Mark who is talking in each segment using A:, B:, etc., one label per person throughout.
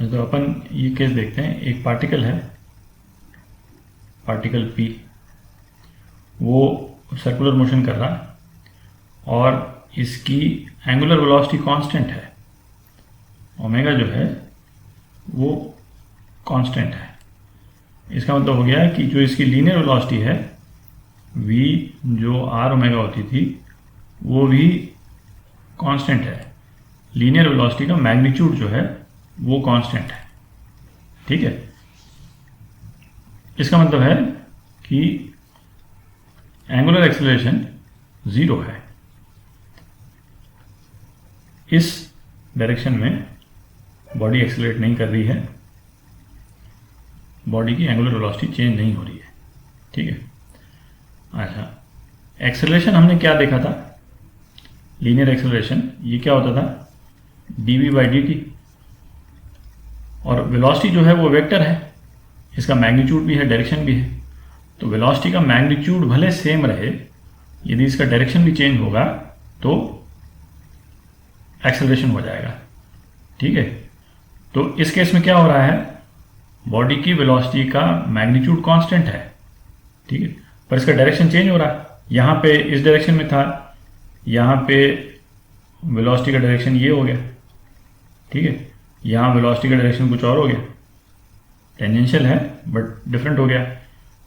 A: तो अपन ये केस देखते हैं। एक पार्टिकल है, पार्टिकल P, वो सर्कुलर मोशन कर रहा है और इसकी एंगुलर वेलोसिटी कांस्टेंट है, ओमेगा जो है वो कांस्टेंट है। इसका मतलब हो गया कि जो इसकी लीनियर वेलोसिटी है v, जो r ओमेगा होती थी, वो भी कांस्टेंट है। लीनियर वेलोसिटी का मैग्नीट्यूड जो है वो कांस्टेंट है। ठीक है, इसका मतलब है कि एंगुलर एक्सेलरेशन 0 है। इस डायरेक्शन में बॉडी एक्सेलरेट नहीं कर रही है, बॉडी की एंगुलर वेलोसिटी चेंज नहीं हो रही है। ठीक है, अच्छा, एक्सेलरेशन हमने क्या देखा था? लीनियर एक्सेलरेशन ये क्या होता था? dv/dt, और वेलोसिटी जो है वो वेक्टर है, इसका मैग्नीट्यूड भी है, डायरेक्शन भी है। तो वेलोसिटी का मैग्नीट्यूड भले सेम रहे, यदि इसका डायरेक्शन भी चेंज होगा तो एक्सेलरेशन हो जाएगा। ठीक है, तो इस केस में क्या हो रहा है? बॉडी की वेलोसिटी का मैग्नीट्यूड कांस्टेंट है, ठीक है, पर इसका डायरेक्शन चेंज हो रहा है। यहाँ पे इस डायरेक्शन में था, यहाँ पे वेलोसिटी का डायरेक्शन ये हो गया। ठीक है, यहाँ वेलोसिटी का डायरेक्शन कुछ और हो गया, टेंजेंशियल है बट डिफरेंट हो गया।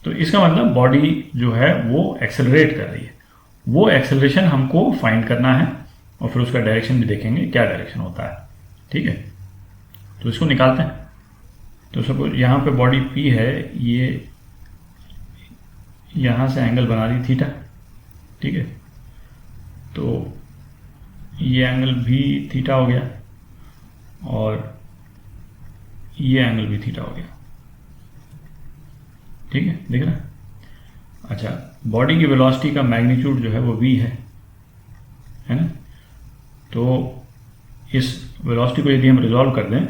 A: तो इसका मतलब बॉडी जो है वो एक्सेलरेट कर रही है। वो एक्सेलरेशन हमको फाइंड करना है और फिर उसका डायरेक्शन भी देखेंगे क्या डायरेक्शन होता है। ठीक है, तो इसको निकालते हैं। तो सपोज यहाँ पे बॉडी P है, ये यहाँ से एंगल बना रही थीटा। ठीक है, तो ये एंगल भी थीटा हो गया और ये एंगल भी थीटा हो गया। ठीक है, दिख रहा है? अच्छा, बॉडी की वेलोसिटी का मैग्नीट्यूड जो है वो v है ना? तो इस वेलोसिटी को यदि हम रिजॉल्व कर दें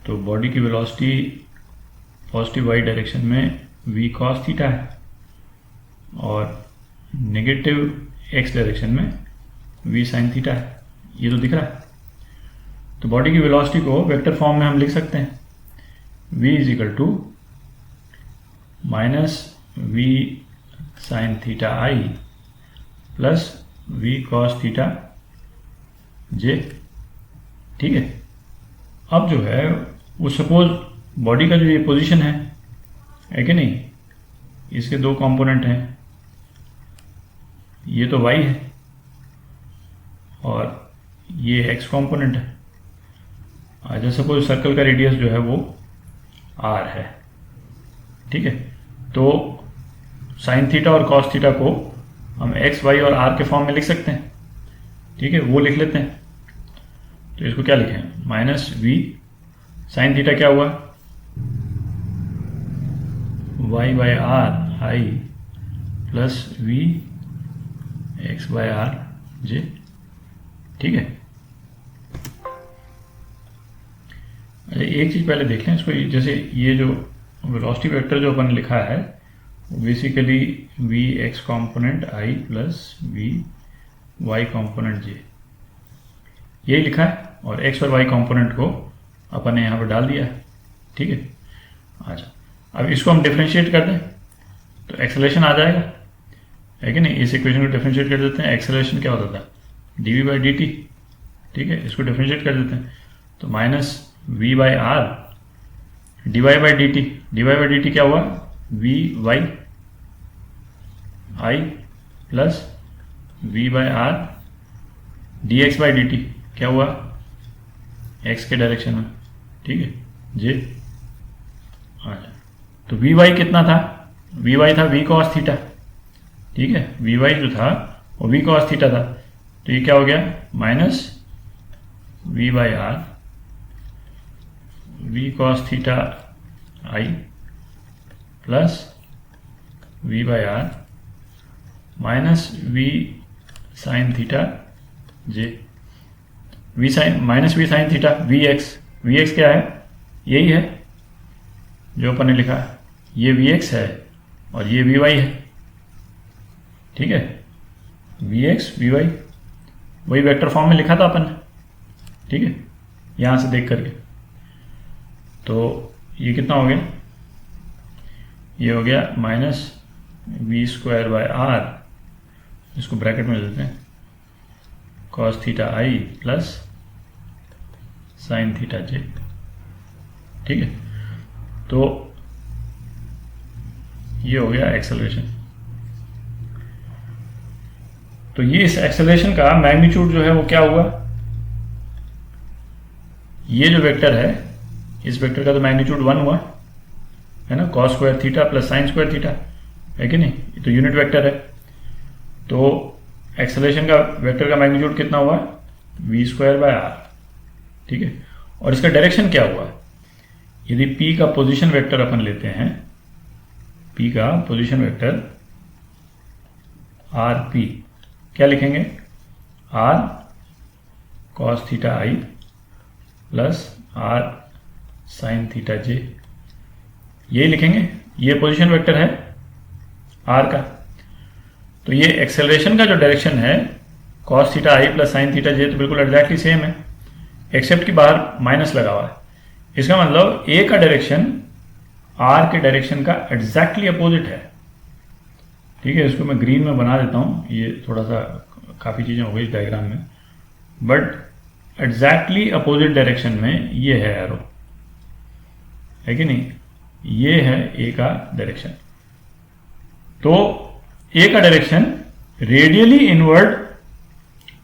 A: तो बॉडी की वेलोसिटी पॉजिटिव y डायरेक्शन में v cos थीटा है और नेगेटिव x डायरेक्शन में v sin थीटा है। ये तो दिख रहा है। तो बॉडी की वेलोसिटी को वेक्टर फॉर्म में हम लिख सकते हैं, v is equal to minus v sin theta i plus v cos theta j। ठीक है, अब जो है वो सपोज बॉडी का जो ये पोजीशन है कि नहीं, इसके दो कंपोनेंट हैं, ये तो y है और ये x कंपोनेंट है। अच्छा, सपोज सर्कल का रेडियस जो है वो r है। ठीक है, तो साइन थीटा और कॉस थीटा को हम x, y और r के फॉर्म में लिख सकते हैं। ठीक है, वो लिख लेते हैं। तो इसको क्या लिखें? माइनस v साइन थीटा क्या हुआ? y by r i plus v x by r j। ठीक है, एक चीज पहले देख लें इसको। जैसे ये जो वेलोसिटी वेक्टर जो अपन लिखा है basically v x component i plus v y component j, यही लिखा है, और x और y कॉम्पोनेंट को अपन ने यहाँ पर डाल दिया है। ठीक है, अच्छा, अब इसको हम डिफरेंशिएट कर दें तो एक्सेलरेशन आ जाएगा, है कि नहीं? इस इक्वेशन को डिफरेंशिएट कर देते हैं। एक्सेलरेशन क्या होता था? dv/dt। ठीक है, इसको डिफरेंशिएट कर देते हैं तो minus v by are dy/dt। dy/dt क्या हुआ? v y i plus v by r dx/dt क्या हुआ? x के डायरेक्शन में। ठीक है, j। अच्छा, तो vy कितना था? vy था v cos थीटा। ठीक है, vy जो था वो v cos थीटा था, तो ये क्या हो गया? Minus v by r v cos theta i plus v by r minus v sine theta j। v sine minus v sine theta vx क्या है? यही है जो अपन ने लिखा है, ये vx है और ये vy है। ठीक है, vx vy वही वेक्टर फॉर्म में लिखा था अपन ने। ठीक है, यहां से देख करके तो ये कितना हो गया, ये हो गया minus v square by r, इसको ब्रैकेट में देते हैं, कॉस थीटा आई प्लस साइन थीटा जे। ठीक है, तो ये हो गया एक्सेलरेशन। तो ये इस एक्सेलरेशन का मैग्नीट्यूड जो है वो क्या हुआ, ये जो वेक्टर है इस वेक्टर का तो मैग्नीट्यूड 1 हुआ है ना, cos square theta plus sine square theta, है कि नहीं, ये तो यूनिट वेक्टर है। तो एक्सेलरेशन का वेक्टर का मैग्नीट्यूड कितना हुआ, वी स्क्वायर बाय आर। ठीक है, और इसका डायरेक्शन क्या हुआ, यदि p का पोजीशन वेक्टर अपन लेते हैं, p का पोजीशन वेक्टर आर पी, क्या लिखेंगे, आर कॉस थीटा आई plus R sine theta J, यही लिखेंगे, ये पोजीशन वेक्टर है आर का। तो ये एक्सेलरेशन का जो डायरेक्शन है कॉस थीटा आई प्लस साइन थीटा जे, तो बिल्कुल एग्जैक्टली सेम है, एक्सेप्ट कि बाहर माइनस लगा हुआ है। इसका मतलब ए का डायरेक्शन आर के डायरेक्शन का एग्जैक्टली अपोजिट है। ठीक है, इसको मैं ग्रीन में बना देता हूं, ये थोड़ा सा काफ़ी चीज़ें हो गई इस डायग्राम में, बट एग्जैक्टली अपोजिट डायरेक्शन में ये है एरो, है कि नहीं, ये है ए का डायरेक्शन। तो ए का डायरेक्शन रेडियली इनवर्ड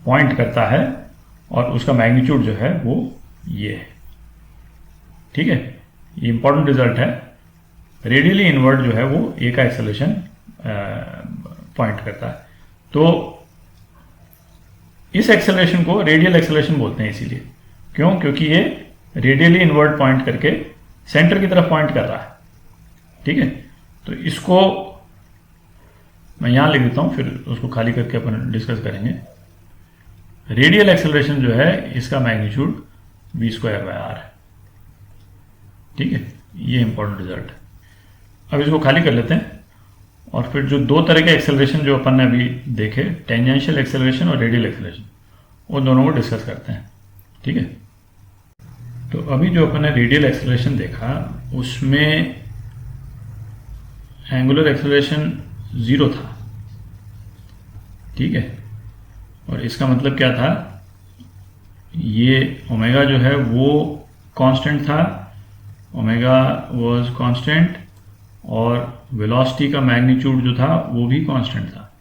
A: पॉइंट करता है और उसका मैग्नीट्यूड जो है वो ये है। ठीक है, ये इंपॉर्टेंट रिजल्ट है, रेडियली इनवर्ड जो है वो ए का एक्सेलरेशन पॉइंट करता है। तो इस एक्सेलरेशन को रेडियल एक्सेलरेशन बोलते हैं, इसीलिए क्यों, क्योंकि ये रेडियली इनवर्ड पॉइंट करके सेंटर की तरफ पॉइंट कर रहा है। ठीक है, तो इसको मैं यहां लिख देता हूं, फिर उसको खाली करके अपन डिस्कस करेंगे। रेडियल एक्सेलरेशन जो है इसका magnitude v square by r है। ठीक है, ये इंपॉर्टेंट रिजल्ट है। अब इसको खाली कर लेते हैं और फिर जो दो तरह के एक्सेलरेशन जो अपन ने अभी देखे, टेंजेंशियल एक्सेलरेशन और रेडियल एक्सेलरेशन, उन दोनों को डिस्कस करते हैं। ठीक है, तो अभी जो अपन ने रेडियल एक्सेलरेशन देखा उसमें एंगुलर एक्सेलरेशन 0 था। ठीक है, और इसका मतलब क्या था, ये ओमेगा जो है वो कांस्टेंट था, ओमेगा वाज कांस्टेंट, और वेलोसिटी का मैग्नीट्यूड जो था वो भी कांस्टेंट था।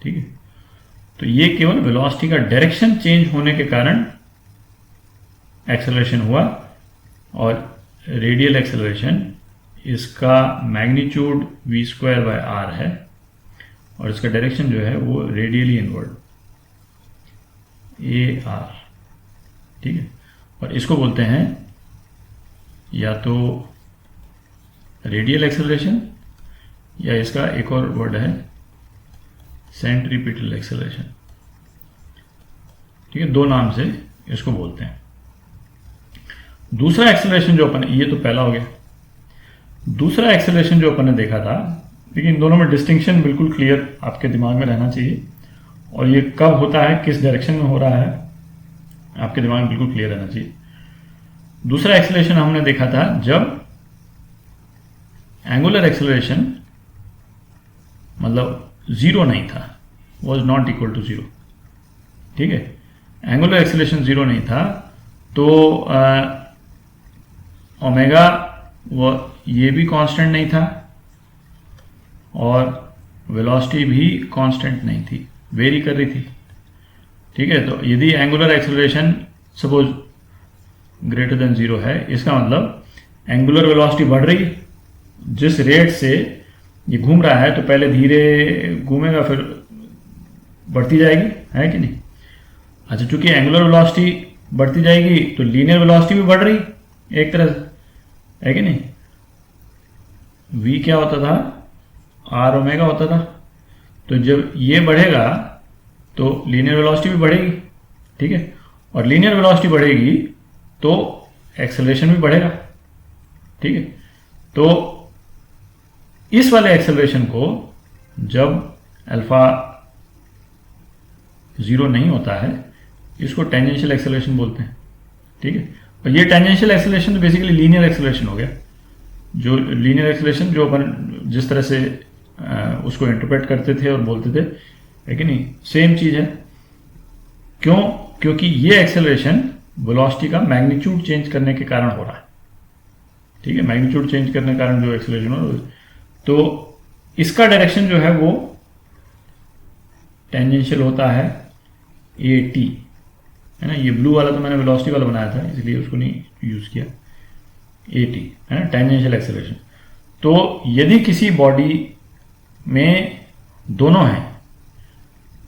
A: ठीक है, तो ये केवल वेलोसिटी का डायरेक्शन चेंज होने के कारण एक्सेलरेशन हुआ, और रेडियल एक्सेलरेशन इसका magnitude v square by r है और इसका डायरेक्शन जो है वो रेडियली इनवर्ड ए आर। ठीक है, और इसको बोलते हैं या तो रेडियल एक्सेलरेशन या इसका एक और वर्ड है सेंट्रीपिटल एक्सेलरेशन। ठीक है, दो नाम से इसको बोलते हैं। दूसरा एक्सेलरेशन जो अपन, ये तो पहला हो गया, दूसरा एक्सेलरेशन जो अपन ने देखा था, लेकिन इन दोनों में डिस्टिंक्शन बिल्कुल क्लियर आपके दिमाग में रहना चाहिए, और ये कब होता है, किस डायरेक्शन में हो रहा है, आपके दिमाग में बिल्कुल क्लियर रहना चाहिए। दूसरा एक्सेलरेशन हमने देखा था जब एंगुलर एक्सेलरेशन मतलब 0 नहीं था, वॉज नॉट इक्वल टू 0। ठीक है, एंगुलर एक्सेलरेशन 0 नहीं था, तो ओमेगा वो ये भी कांस्टेंट नहीं था और वेलोसिटी भी कांस्टेंट नहीं थी, वेरी कर रही थी। ठीक है, तो यदि angular acceleration suppose greater than 0 है, इसका मतलब एंगुलर वेलोसिटी बढ़ रही है, जिस रेट से ये घूम रहा है तो पहले धीरे घूमेगा फिर बढ़ती जाएगी, है कि नहीं। अच्छा, चूंकि एंगुलर वेलोसिटी बढ़ती जाएगी तो लीनियर वेलोसिटी भी बढ़ रही एक तरह से, है कि नहीं। v क्या होता था, आर ओमेगा होता था, तो जब ये बढ़ेगा तो लीनियर वेलोसिटी भी बढ़ेगी। ठीक है, और लीनियर वेलोसिटी बढ़ेगी तो एक्सेलरेशन भी बढ़ेगा। ठीक है, तो इस वाले एक्सेलरेशन को जब अल्फा 0 नहीं होता है, इसको टेंजेंशियल एक्सेलरेशन बोलते हैं। ठीक है, और ये टेंजेंशियल एक्सेलरेशन तो बेसिकली लीनियर एक्सेलरेशन हो गया। जो लीनियर एक्सेलरेशन जो अपन जिस तरह से उसको इंटरप्रेट करते थे और बोलते थे, है कि नहीं, सेम चीज है। क्यों? क्योंकि ये एक्सेलरेशन वेलोसिटी का मैग्नीट्यूड चेंज करने के कारण हो रहा है। ठीक है, मैग्नीट्यूड चेंज करने के कारण जो एक्सेलरेशन हो रहा है, तो इसका डायरेक्शन जो है वो टेंजेंशियल होता है ए टी, है ना। ये ब्लू वाला तो मैंने वेलोसिटी वाला बनाया था, इसलिए उसको नहीं यूज किया। ए टी है ना, टेंजेंशियल एक्सेलरेशन। तो यदि किसी बॉडी में दोनों हैं,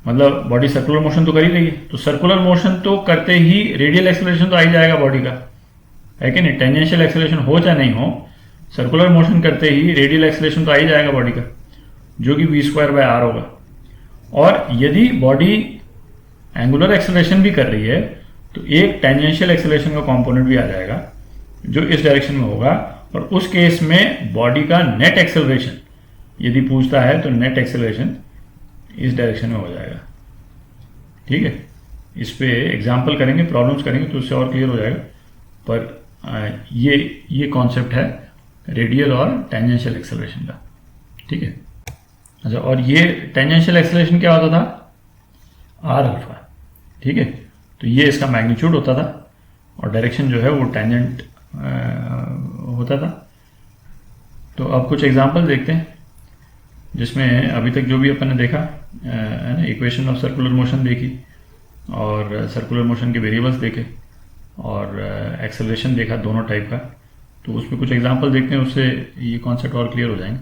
A: मतलब बॉडी सर्कुलर मोशन तो कर ही रही है, तो सर्कुलर मोशन तो करते ही रेडियल एक्सेलरेशन तो आ ही जाएगा बॉडी का, है कि नहीं। टेंजेंशियल एक्सेलरेशन हो चाहे नहीं हो, सर्कुलर मोशन करते ही रेडियल एक्सेलरेशन तो आ ही जाएगा बॉडी का, जो कि v²/r होगा। और यदि बॉडी एंगुलर एक्सेलरेशन भी कर रही है, तो एक टेंजेंशियल एक्सेलरेशन का कंपोनेंट भी आ जाएगा जो इस डायरेक्शन में होगा। और उस केस में बॉडी का नेट एक्सेलरेशन यदि पूछता है, तो नेट एक्सेलरेशन इस डायरेक्शन में हो जाएगा। ठीक है, इस पे एग्जाम्पल करेंगे, प्रॉब्लम्स करेंगे, तो उससे और क्लियर हो जाएगा। पर ये कॉन्सेप्ट है रेडियल और टेंजेंशियल एक्सेलरेशन का। ठीक है, अच्छा, और ये टेंजेंशियल एक्सेलरेशन क्या होता था? R alpha. ठीक है, तो ये इसका मैग्नीट्यूड होता था और डायरेक्शन जो है वो टेंजेंट होता था। तो अब कुछ एग्जांपल देखते हैं जिसमें अभी तक जो भी अपन ने देखा है ना, इक्वेशन ऑफ सर्कुलर मोशन देखी और सर्कुलर मोशन के वेरिएबल्स देखे और एक्सेलरेशन देखा दोनों टाइप का। तो उसमें कुछ एग्जांपल देखते हैं, उससे ये कॉन्सेप्ट और क्लियर हो जाएंगे।